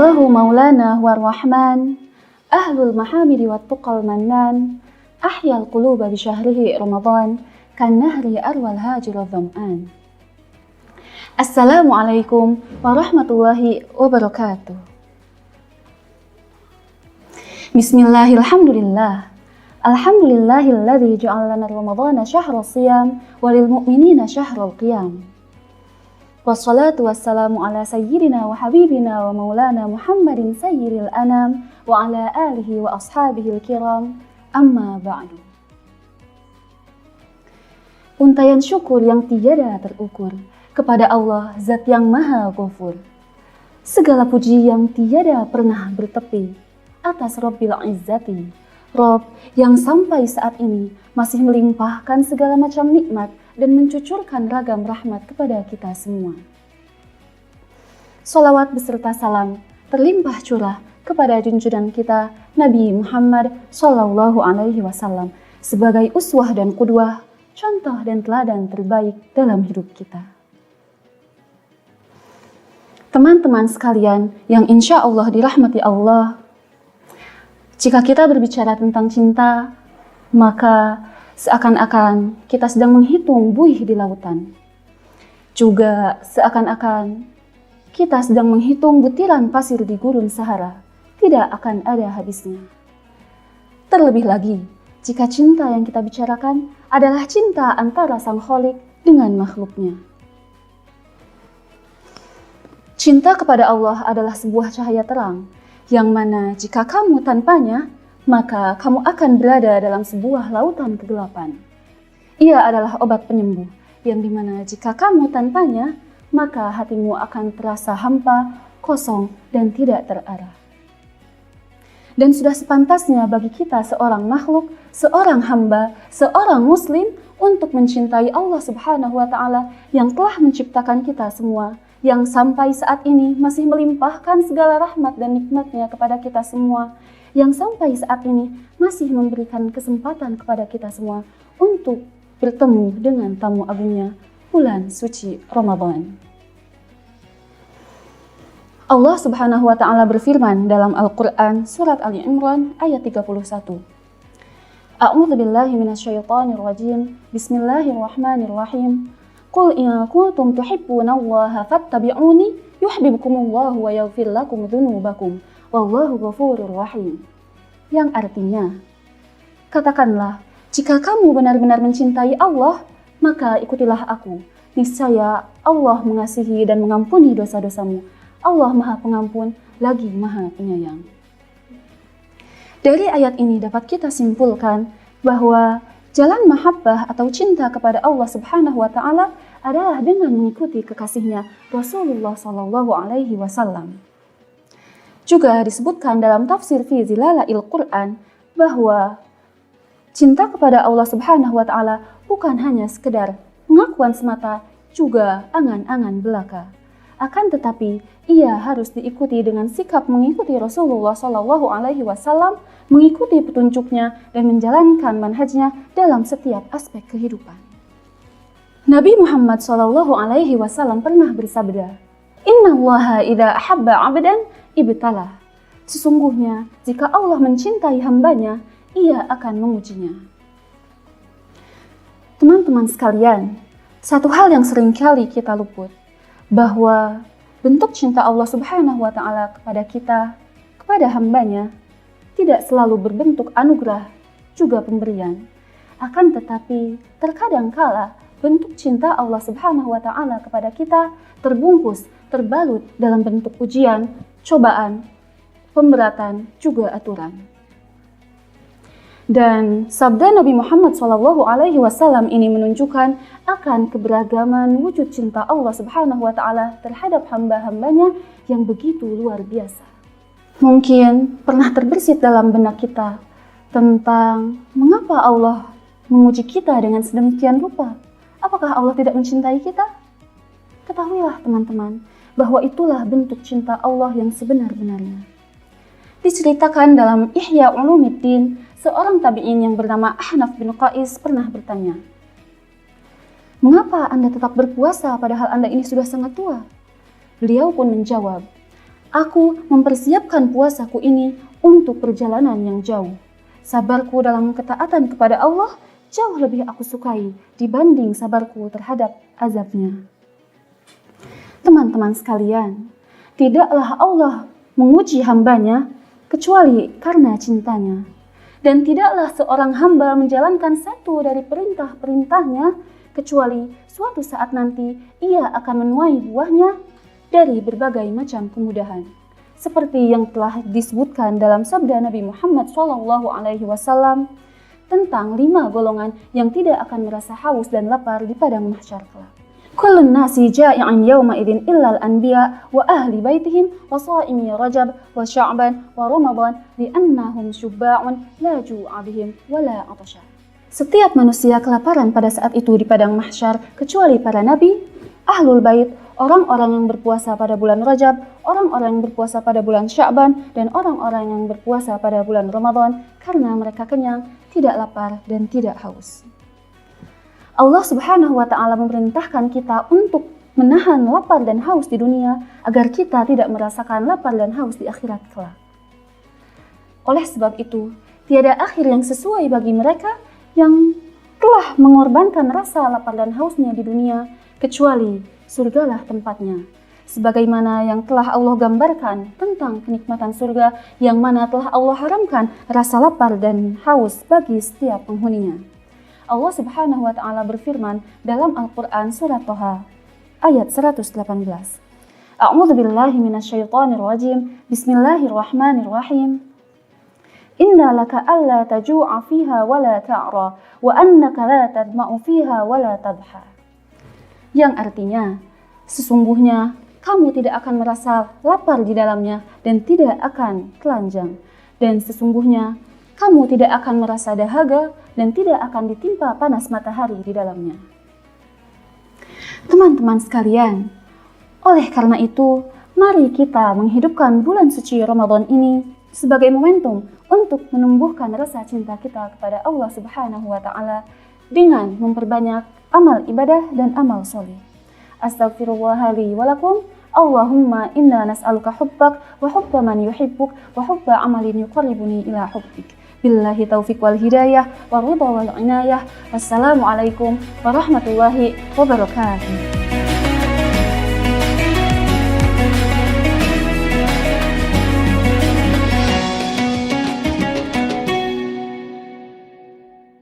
Allahu maulana warrahman, ahlul mahamidi wattuqal mannan, ahyal quluba bisyahrihi Ramadan, kan nahri arwal hajir dham'an. Assalamualaikum warahmatullahi wabarakatuh. Bismillahirrahmanirrahim. Alhamdulillahilladzi ja'ala lana Ramadhana syahra shiyam walil mu'minina syahrul qiyam. Wassalatu wassalamu ala sayyidina wa habibina wa maulana Muhammadin sayyidil anam wa ala alihi wa ashabihil kiram, amma ba'du. Untayan syukur yang tiada terukur kepada Allah, Zat yang Maha Ghafur. Segala puji yang tiada pernah bertepi atas Rabbil Izzati, Rob yang sampai saat ini masih melimpahkan segala macam nikmat dan mencucurkan ragam rahmat kepada kita semua. Sholawat beserta salam terlimpah curah kepada junjungan kita Nabi Muhammad SAW sebagai uswah dan qudwah, contoh dan teladan terbaik dalam hidup kita. Teman-teman sekalian yang insya Allah dirahmati Allah, jika kita berbicara tentang cinta, maka seakan-akan kita sedang menghitung buih di lautan. Juga seakan-akan kita sedang menghitung butiran pasir di gurun Sahara, tidak akan ada habisnya. Terlebih lagi, jika cinta yang kita bicarakan adalah cinta antara sang Khalik dengan makhluknya. Cinta kepada Allah adalah sebuah cahaya terang, yang mana jika kamu tanpanya, maka kamu akan berada dalam sebuah lautan kegelapan. Ia adalah obat penyembuh, yang dimana jika kamu tanpanya, maka hatimu akan terasa hampa, kosong, dan tidak terarah. Dan sudah sepantasnya bagi kita seorang makhluk, seorang hamba, seorang muslim untuk mencintai Allah Subhanahu wa Ta'ala yang telah menciptakan kita semua, yang sampai saat ini masih melimpahkan segala rahmat dan nikmatnya kepada kita semua, yang sampai saat ini masih memberikan kesempatan kepada kita semua untuk bertemu dengan tamu agungnya, bulan suci Ramadan. Allah Subhanahu wa Ta'ala berfirman dalam Al-Quran surat Ali Imran ayat 31. A'udzu billahi minasyaitonir rajim. Bismillahirrahmanirrahim. Qul in kuntum tuhibbunallaha fattabi'uni yuhibbukumullahu wa yaghfir lakum dzunubakum wallahu ghafurur rahim. Yang artinya, katakanlah, jika kamu benar-benar mencintai Allah, maka ikutilah aku. Niscaya Allah mengasihi dan mengampuni dosa-dosamu. Allah Maha Pengampun lagi Maha Penyayang. Dari ayat ini dapat kita simpulkan bahwa jalan mahabbah atau cinta kepada Allah Subhanahu wa Ta'ala adalah dengan mengikuti kekasihnya Rasulullah SAW. Juga disebutkan dalam tafsir fi Zilalil Quran bahwa cinta kepada Allah Subhanahu wa Ta'ala bukan hanya sekedar pengakuan semata, juga angan-angan belaka. Akan tetapi ia harus diikuti dengan sikap mengikuti Rasulullah SAW, mengikuti petunjuknya dan menjalankan manhajnya dalam setiap aspek kehidupan. Nabi Muhammad SAW pernah bersabda, Innallaha idza ahabba 'abdan ibtalah. Sesungguhnya jika Allah mencintai hambanya, ia akan mengujinya. Teman-teman sekalian, satu hal yang seringkali kita luput, bahwa bentuk cinta Allah Subhanahu wa Ta'ala kepada kita, kepada hambanya, tidak selalu berbentuk anugerah, juga pemberian. Akan tetapi, terkadang kala bentuk cinta Allah Subhanahu wa Ta'ala kepada kita terbungkus, terbalut dalam bentuk ujian, cobaan, pemberatan, juga aturan. Dan sabda Nabi Muhammad SAW ini menunjukkan akan keberagaman wujud cinta Allah Subhanahu wa Ta'ala terhadap hamba-hambanya yang begitu luar biasa. Mungkin pernah terbersit dalam benak kita tentang mengapa Allah menguji kita dengan sedemikian rupa. Apakah Allah tidak mencintai kita? Ketahuilah teman-teman, bahwa itulah bentuk cinta Allah yang sebenar-benarnya. Diceritakan dalam Ihya Ulumuddin, seorang tabi'in yang bernama Ahnaf bin Qais pernah bertanya, "Mengapa Anda tetap berpuasa padahal Anda ini sudah sangat tua?" Beliau pun menjawab, Aku mempersiapkan puasaku ini untuk perjalanan yang jauh. Sabarku dalam ketaatan kepada Allah jauh lebih aku sukai dibanding sabarku terhadap azabnya. Teman-teman sekalian, tidaklah Allah menguji hambanya kecuali karena cintanya. Dan tidaklah seorang hamba menjalankan satu dari perintah-perintahnya kecuali suatu saat nanti ia akan menuai buahnya dari berbagai macam kemudahan. Seperti yang telah disebutkan dalam sabda Nabi Muhammad SAW tentang 5 golongan yang tidak akan merasa haus dan lapar di padang mahsyar kelak. Kullun nasi ja'i'an yawma idzin illal anbiya wa ahli baitihim wa sha'imi Rajab wa Sya'ban wa Ramadan li'annahum syubba'un la ju'a bihim wa la 'atasha. Setiap manusia kelaparan pada saat itu di padang mahsyar kecuali para nabi, ahlul bait, orang-orang yang berpuasa pada bulan Rajab, orang-orang yang berpuasa pada bulan Sya'ban, dan orang-orang yang berpuasa pada bulan Ramadan karena mereka kenyang, tidak lapar, dan tidak haus. Allah Subhanahu wa Ta'ala memerintahkan kita untuk menahan lapar dan haus di dunia agar kita tidak merasakan lapar dan haus di akhirat kelak. Oleh sebab itu, tiada akhir yang sesuai bagi mereka yang telah mengorbankan rasa lapar dan hausnya di dunia kecuali surgalah tempatnya. Sebagaimana yang telah Allah gambarkan tentang kenikmatan surga yang mana telah Allah haramkan rasa lapar dan haus bagi setiap penghuninya. Allah Subhanahu wa Ta'ala berfirman dalam Al-Quran surat Thaha ayat 118. A'udzu billahi minasyaitonir rajim. Bismillahirrahmanirrahim. Inna laka alla taju'a fiha wa la ta'ra wa annaka la tadma'u fiha wa la tadha. Yang artinya, sesungguhnya kamu tidak akan merasa lapar di dalamnya dan tidak akan telanjang. Dan sesungguhnya kamu tidak akan merasa dahaga dan tidak akan ditimpa panas matahari di dalamnya. Teman-teman sekalian, oleh karena itu, mari kita menghidupkan bulan suci Ramadan ini sebagai momentum untuk menumbuhkan rasa cinta kita kepada Allah Subhanahu wa Ta'ala dengan memperbanyak amal ibadah dan amal soleh. Astaghfirullah li wa lakum. Allahumma inna nas'aluka hubbak wa hubba man yuhibbuk wa hubba amalin yuqarribuni ila hubbik. Billahi taufiq wal hidayah wa ridha wal inayah. Wassalamualaikum warahmatullahi wabarakatuh.